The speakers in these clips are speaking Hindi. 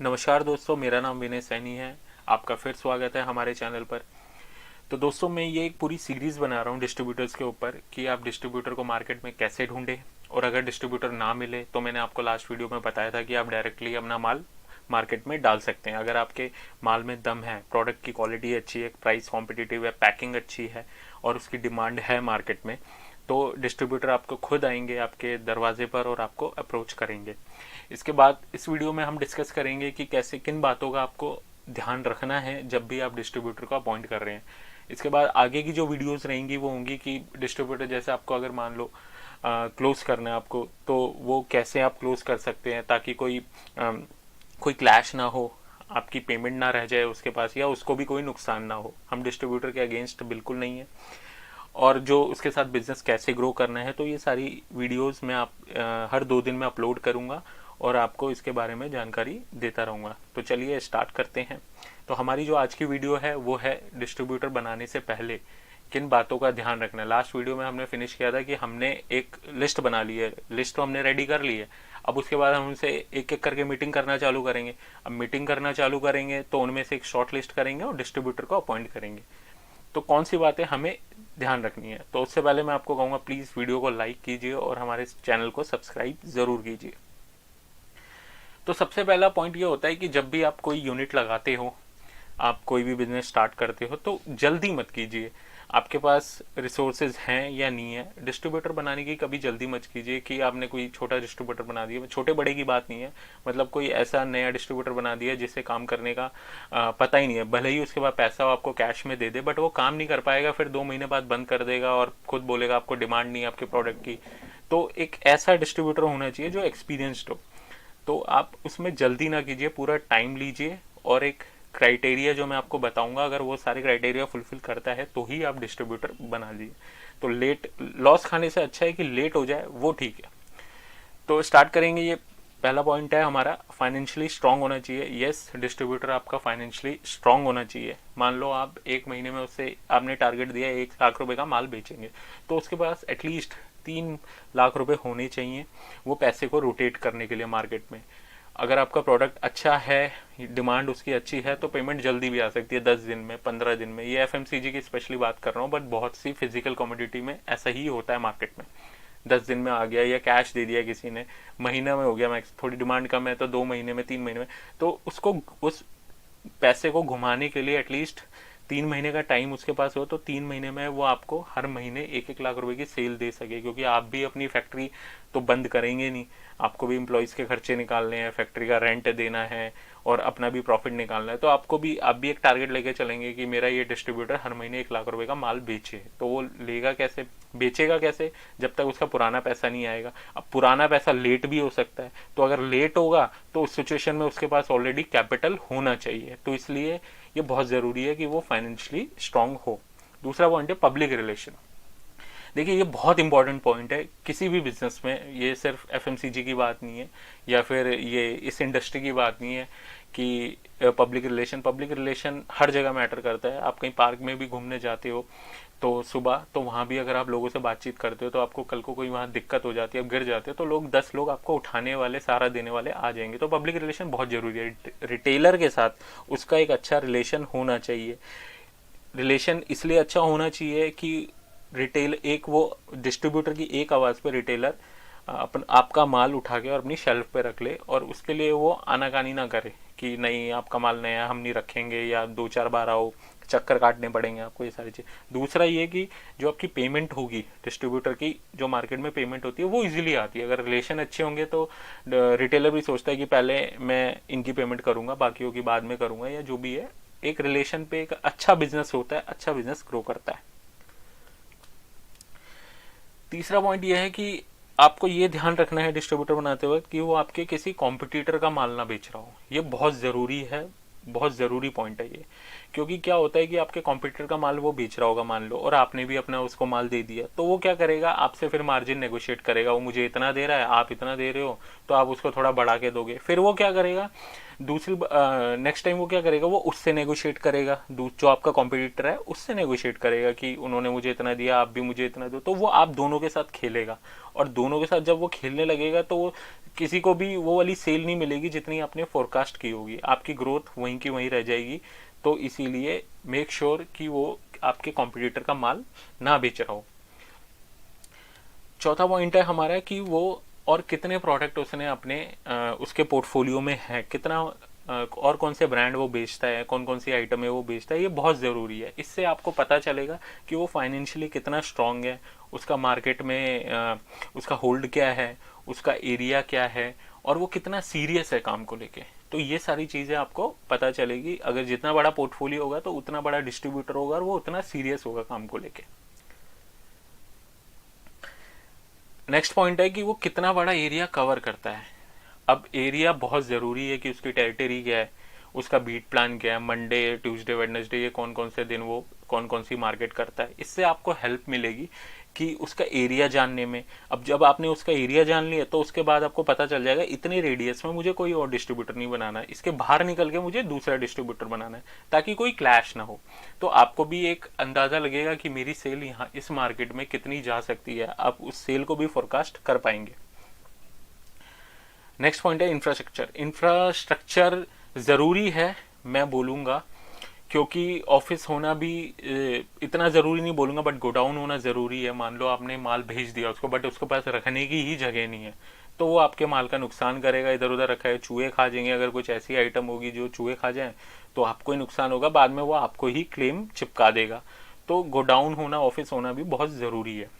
नमस्कार दोस्तों, मेरा नाम विनय सैनी है। आपका फिर स्वागत है हमारे चैनल पर। तो दोस्तों, मैं ये एक पूरी सीरीज़ बना रहा हूँ डिस्ट्रीब्यूटर्स के ऊपर कि आप डिस्ट्रीब्यूटर को मार्केट में कैसे ढूंढें, और अगर डिस्ट्रीब्यूटर ना मिले तो मैंने आपको लास्ट वीडियो में बताया था कि आप डायरेक्टली अपना माल मार्केट में डाल सकते हैं। अगर आपके माल में दम है, प्रोडक्ट की क्वालिटी अच्छी है, प्राइस कॉम्पिटिटिव है, पैकिंग अच्छी है और उसकी डिमांड है मार्केट में, तो डिस्ट्रीब्यूटर आपको खुद आएंगे आपके दरवाजे पर और आपको अप्रोच करेंगे। इसके बाद इस वीडियो में हम डिस्कस करेंगे कि कैसे किन बातों का आपको ध्यान रखना है जब भी आप डिस्ट्रीब्यूटर को अपॉइंट कर रहे हैं। इसके बाद आगे की जो वीडियोस रहेंगी वो होंगी कि डिस्ट्रीब्यूटर जैसे आपको अगर मान लो क्लोज करना है आपको, तो वो कैसे आप क्लोज कर सकते हैं ताकि कोई क्लैश ना हो, आपकी पेमेंट ना रह जाए उसके पास या उसको भी कोई नुकसान ना हो। हम डिस्ट्रीब्यूटर के अगेंस्ट बिल्कुल नहीं है। और जो उसके साथ बिजनेस कैसे ग्रो करना है, तो ये सारी वीडियोस मैं हर 2 दिन में अपलोड करूंगा और आपको इसके बारे में जानकारी देता रहूँगा। तो चलिए स्टार्ट करते हैं। तो हमारी जो आज की वीडियो है वो है डिस्ट्रीब्यूटर बनाने से पहले किन बातों का ध्यान रखना है। लास्ट वीडियो में हमने फिनिश किया था कि हमने एक लिस्ट बना ली है, लिस्ट तो हमने रेडी कर ली है। अब उसके बाद हम उनसे एक एक करके मीटिंग करना चालू करेंगे। अब मीटिंग करना चालू करेंगे तो उनमें से एक शॉर्ट लिस्ट करेंगे और डिस्ट्रीब्यूटर को अपॉइंट करेंगे। तो कौन सी बातें हमें ध्यान रखनी है, तो उससे पहले मैं आपको कहूँगा प्लीज़ वीडियो को लाइक कीजिए और हमारे चैनल को सब्सक्राइब ज़रूर कीजिए। तो सबसे पहला पॉइंट ये होता है कि जब भी आप कोई यूनिट लगाते हो, आप कोई भी बिजनेस स्टार्ट करते हो, तो जल्दी मत कीजिए। आपके पास रिसोर्सेज हैं या नहीं है, डिस्ट्रीब्यूटर बनाने की कभी जल्दी मत कीजिए कि आपने कोई छोटा डिस्ट्रीब्यूटर बना दिया। छोटे बड़े की बात नहीं है, मतलब कोई ऐसा नया डिस्ट्रीब्यूटर बना दिया जिससे काम करने का पता ही नहीं है। भले ही उसके बाद पैसा आपको कैश में दे दे, बट वो काम नहीं कर पाएगा, फिर 2 महीने बाद बंद कर देगा और खुद बोलेगा आपको डिमांड नहीं है आपके प्रोडक्ट की। तो एक ऐसा डिस्ट्रीब्यूटर होना चाहिए जो एक्सपीरियंस्ड हो। तो आप उसमें जल्दी ना कीजिए, पूरा टाइम लीजिए और एक क्राइटेरिया जो मैं आपको बताऊंगा, अगर वो सारे क्राइटेरिया फुलफिल करता है तो ही आप डिस्ट्रीब्यूटर बना लीजिए। तो लेट लॉस खाने से अच्छा है कि लेट हो जाए, वो ठीक है। तो स्टार्ट करेंगे। ये पहला पॉइंट है हमारा, फाइनेंशियली स्ट्रांग होना चाहिए। यस, डिस्ट्रीब्यूटर आपका फाइनेंशियली स्ट्रांग होना चाहिए। मान लो आप 1 महीने में उससे आपने टारगेट दिया 1 लाख रुपए का माल बेचेंगे, तो उसके पास एटलीस्ट 3 लाख रुपए होने चाहिए वो पैसे को रोटेट करने के लिए मार्केट में। अगर आपका प्रोडक्ट अच्छा है, डिमांड उसकी अच्छी है, तो पेमेंट जल्दी भी आ सकती है, 10 दिन में, 15 दिन में। ये एफएमसीजी की स्पेशली बात कर रहा हूँ, बट बहुत सी फिजिकल कमोडिटी में ऐसा ही होता है मार्केट में। 10 दिन में आ गया या कैश दे दिया किसी ने, महीना में हो गया मैक्स, थोड़ी डिमांड कम है तो 2 महीने में, 3 महीने में। तो उसको उस पैसे को घुमाने के लिए एटलीस्ट 3 महीने का टाइम उसके पास हो, तो 3 महीने में वो आपको हर महीने 1-1 लाख रुपए की सेल दे सके। क्योंकि आप भी अपनी फैक्ट्री तो बंद करेंगे नहीं, आपको भी एम्प्लॉयज़ के खर्चे निकालने हैं, फैक्ट्री का रेंट देना है और अपना भी प्रॉफिट निकालना है। तो आप भी एक टारगेट लेके चलेंगे कि मेरा ये डिस्ट्रीब्यूटर हर महीने 1 लाख रुपए का माल बेचे। तो वो लेगा कैसे, बेचेगा कैसे, जब तक उसका पुराना पैसा नहीं आएगा। अब पुराना पैसा लेट भी हो सकता है, तो अगर लेट होगा तो उस सिचुएशन में उसके पास ऑलरेडी कैपिटल होना चाहिए। तो इसलिए ये बहुत ज़रूरी है कि वो फाइनेंशियली स्ट्रांग हो। दूसरा पॉइंट है पब्लिक रिलेशन। देखिए, ये बहुत इंपॉर्टेंट पॉइंट है किसी भी बिजनेस में। ये सिर्फ एफएमसीजी की बात नहीं है या फिर ये इस इंडस्ट्री की बात नहीं है कि पब्लिक रिलेशन हर जगह मैटर करता है। आप कहीं पार्क में भी घूमने जाते हो तो सुबह, तो वहाँ भी अगर आप लोगों से बातचीत करते हो तो आपको कल को कोई वहाँ दिक्कत हो जाती है, आप गिर जाते हो, तो लोग 10 लोग आपको उठाने वाले, सहारा देने वाले आ जाएंगे। तो पब्लिक रिलेशन बहुत ज़रूरी है। रिटेलर के साथ उसका एक अच्छा रिलेशन होना चाहिए। रिलेशन इसलिए अच्छा होना चाहिए कि रिटेल एक वो डिस्ट्रीब्यूटर की एक आवाज़ पे रिटेलर अपन आपका माल उठा के और अपनी शेल्फ पे रख ले, और उसके लिए वो आनाकानी ना करे कि नहीं आपका माल नया हम नहीं रखेंगे, या 2-4 बार आओ, चक्कर काटने पड़ेंगे आपको, ये सारी चीज़। दूसरा ये कि जो आपकी पेमेंट होगी डिस्ट्रीब्यूटर की, जो मार्केट में पेमेंट होती है वो इजीली आती है। अगर रिलेशन अच्छे होंगे तो रिटेलर भी सोचता है कि पहले मैं इनकी पेमेंट करूंगा, बाकियों की बाद में करूंगा, या जो भी है। एक रिलेशन पे एक अच्छा बिजनेस होता है, अच्छा बिजनेस ग्रो करता है। तीसरा पॉइंट यह है कि आपको ये ध्यान रखना है डिस्ट्रीब्यूटर बनाते वक्त कि वो आपके किसी कॉम्पिटिटर का माल ना बेच रहा हो। ये बहुत ज़रूरी है, बहुत ज़रूरी पॉइंट है ये। क्योंकि क्या होता है कि आपके कॉम्पिटिटर का माल वो बेच रहा होगा मान लो, और आपने भी अपना उसको माल दे दिया, तो वो क्या करेगा, आपसे फिर मार्जिन नेगोशिएट करेगा। वो मुझे इतना दे रहा है, आप इतना दे रहे हो, तो आप उसको थोड़ा बढ़ा के दोगे। फिर वो क्या करेगा, दूसरी नेक्स्ट टाइम वो क्या करेगा, वो उससे नेगोशिएट करेगा, जो आपका कॉम्पिटिटर है उससे नेगोशिएट करेगा कि उन्होंने मुझे इतना दिया, आप भी मुझे इतना दो। तो वो आप दोनों के साथ खेलेगा, और दोनों के साथ जब वो खेलने लगेगा तो वो किसी को भी वो वाली सेल नहीं मिलेगी जितनी आपने फोरकास्ट की होगी, आपकी ग्रोथ वहीं की वहीं रह जाएगी। तो इसीलिए मेक श्योर कि वो आपके कॉम्पिटिटर का माल ना बेच रहा हो। चौथा पॉइंट है हमारा कि वो और कितने प्रोडक्ट उसने अपने उसके पोर्टफोलियो में है, कितना और कौन से ब्रांड वो बेचता है, कौन कौन सी आइटम है वो बेचता है, ये बहुत ज़रूरी है। इससे आपको पता चलेगा कि वो फाइनेंशियली कितना स्ट्रांग है, उसका मार्केट में उसका होल्ड क्या है, उसका एरिया क्या है, और वो कितना सीरियस है काम को लेके। तो ये सारी चीज़ें आपको पता चलेगी। अगर जितना बड़ा पोर्टफोलियो होगा तो उतना बड़ा डिस्ट्रीब्यूटर होगा और वो उतना सीरियस होगा काम को लेके। नेक्स्ट पॉइंट है कि वो कितना बड़ा एरिया कवर करता है। अब एरिया बहुत ज़रूरी है कि उसकी टेरिटरी क्या है, उसका बीट प्लान क्या है, मंडे ट्यूसडे वेडनेसडे ये कौन कौन से दिन वो कौन कौन सी मार्केट करता है। इससे आपको हेल्प मिलेगी कि उसका एरिया जानने में। अब जब आपने उसका एरिया जान लिया तो उसके बाद आपको पता चल जाएगा इतने रेडियस में मुझे कोई और डिस्ट्रीब्यूटर नहीं बनाना है, इसके बाहर निकल के मुझे दूसरा डिस्ट्रीब्यूटर बनाना है, ताकि कोई क्लैश ना हो। तो आपको भी एक अंदाज़ा लगेगा कि मेरी सेल यहाँ इस मार्केट में कितनी जा सकती है, आप उस सेल को भी फोरकास्ट कर पाएंगे। नेक्स्ट पॉइंट है इंफ्रास्ट्रक्चर। इंफ्रास्ट्रक्चर ज़रूरी है मैं बोलूँगा, क्योंकि ऑफिस होना भी इतना ज़रूरी नहीं बोलूँगा, बट गोडाउन होना ज़रूरी है। मान लो आपने माल भेज दिया उसको, बट उसके पास रखने की ही जगह नहीं है, तो वो आपके माल का नुकसान करेगा। इधर उधर रखा है, चूहे खा जाएंगे, अगर कुछ ऐसी आइटम होगी जो चूहे खा जाए तो आपको ही नुकसान होगा, बाद में वो आपको ही क्लेम चिपका देगा। तो गोडाउन होना, ऑफिस होना भी बहुत ज़रूरी है।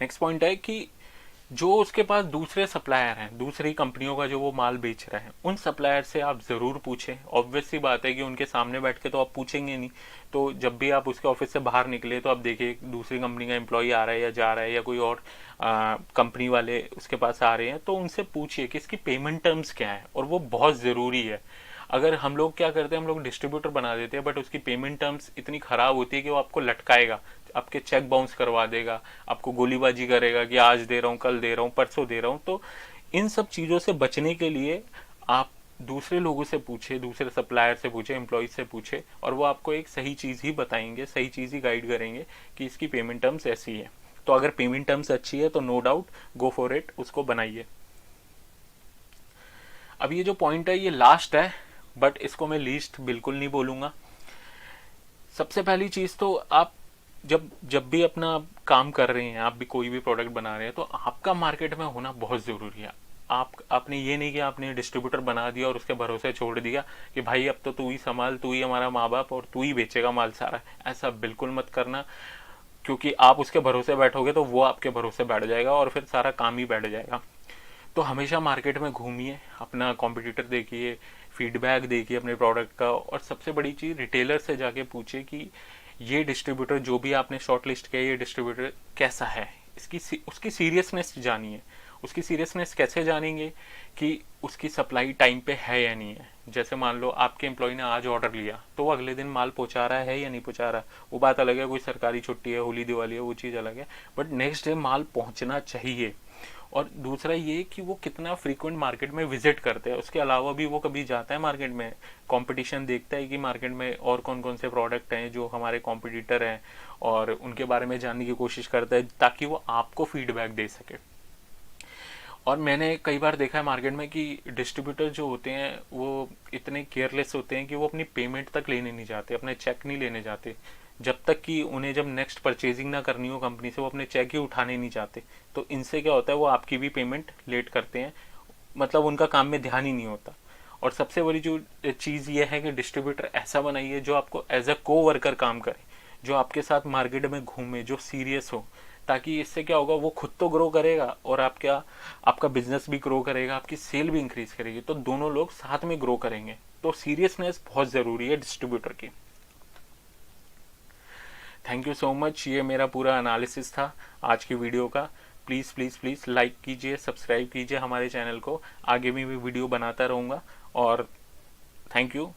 नेक्स्ट पॉइंट है कि जो उसके पास दूसरे सप्लायर हैं, दूसरी कंपनियों का जो वो माल बेच रहे हैं, उन सप्लायर से आप ज़रूर पूछें। ऑब्वियस सी बात है कि उनके सामने बैठ के तो आप पूछेंगे नहीं। तो जब भी आप उसके ऑफिस से बाहर निकले तो आप देखिए दूसरी कंपनी का एम्प्लॉय आ रहा है या जा रहा है, या कोई और कंपनी वाले उसके पास आ रहे हैं, तो उनसे पूछिए कि इसकी पेमेंट टर्म्स क्या है, और वो बहुत ज़रूरी है। अगर हम लोग क्या करते हैं, हम लोग डिस्ट्रीब्यूटर बना देते हैं, बट उसकी पेमेंट टर्म्स इतनी ख़राब होती है कि वो आपको लटकाएगा, आपके चेक बाउंस करवा देगा, आपको गोलीबाजी करेगा कि आज दे रहा हूँ, कल दे रहा हूँ, परसों दे रहा हूँ। तो इन सब चीज़ों से बचने के लिए आप दूसरे लोगों से पूछे, दूसरे सप्लायर से पूछे, एम्प्लॉयज से पूछे, और वो आपको एक सही चीज़ ही बताएंगे, सही चीज़ ही गाइड करेंगे कि इसकी पेमेंट टर्म्स ऐसी है। तो अगर पेमेंट टर्म्स अच्छी है तो no doubt go for it, उसको बनाइए। अब ये जो पॉइंट है ये लास्ट है, बट इसको मैं लीस्ट बिल्कुल नहीं बोलूँगा। सबसे पहली चीज़ तो आप जब जब भी अपना काम कर रहे हैं, आप भी कोई भी प्रोडक्ट बना रहे हैं, तो आपका मार्केट में होना बहुत ज़रूरी है। आपने ये नहीं कि आपने डिस्ट्रीब्यूटर बना दिया और उसके भरोसे छोड़ दिया कि भाई अब तो तू ही संभाल, तू ही हमारा माँ बाप और तू ही बेचेगा माल सारा। ऐसा बिल्कुल मत करना, क्योंकि आप उसके भरोसे बैठोगे तो वो आपके भरोसे बैठ जाएगा और फिर सारा काम ही बैठ जाएगा। तो हमेशा मार्केट में घूमिए, अपना कॉम्पिटिटर देखिए, फीडबैक देखिए अपने प्रोडक्ट का, और सबसे बड़ी चीज़ रिटेलर से जाके पूछिए कि ये डिस्ट्रीब्यूटर जो भी आपने शॉर्ट लिस्ट किया, ये डिस्ट्रीब्यूटर कैसा है, उसकी सीरियसनेस जानिए। उसकी सीरियसनेस कैसे जानेंगे कि उसकी सप्लाई टाइम पे है या नहीं है। जैसे मान लो आपके एम्प्लॉय ने आज ऑर्डर लिया, तो वो अगले दिन माल पहुंचा रहा है या नहीं पहुंचा रहा, वो बात अलग है, कोई सरकारी छुट्टी है, होली दिवाली है, वो चीज़ अलग है, बट नेक्स्ट डे माल पहुंचना चाहिए। और दूसरा ये कि वो कितना फ्रीक्वेंट मार्केट में विजिट करते हैं, उसके अलावा भी वो कभी जाता है मार्केट में, कंपटीशन देखता है कि मार्केट में और कौन कौन से प्रोडक्ट हैं जो हमारे कॉम्पिटिटर हैं, और उनके बारे में जानने की कोशिश करता है ताकि वो आपको फीडबैक दे सके। और मैंने कई बार देखा है मार्केट में कि डिस्ट्रीब्यूटर जो होते हैं वो इतने केयरलेस होते हैं कि वो अपनी पेमेंट तक लेने नहीं जाते, अपने चेक नहीं लेने जाते, जब तक कि उन्हें जब नेक्स्ट परचेजिंग ना करनी हो कंपनी से, वो अपने चेक ही उठाने नहीं चाहते। तो इनसे क्या होता है, वो आपकी भी पेमेंट लेट करते हैं, मतलब उनका काम में ध्यान ही नहीं होता। और सबसे बड़ी जो चीज़ ये है कि डिस्ट्रीब्यूटर ऐसा बनाइए जो आपको एज अ को वर्कर काम करे, जो आपके साथ मार्केट में घूमे, जो सीरियस हो, ताकि इससे क्या होगा, वो खुद तो ग्रो करेगा और आपका बिजनेस भी ग्रो करेगा, आपकी सेल भी इंक्रीज करेगी, तो दोनों लोग साथ में ग्रो करेंगे। तो सीरियसनेस बहुत ज़रूरी है डिस्ट्रीब्यूटर की। Thank you so much. ये मेरा पूरा एनालिसिस था आज की वीडियो का। प्लीज़ प्लीज़ प्लीज़ लाइक कीजिए, सब्सक्राइब कीजिए हमारे चैनल को, आगे भी मैं वीडियो बनाता रहूँगा। और थैंक यू।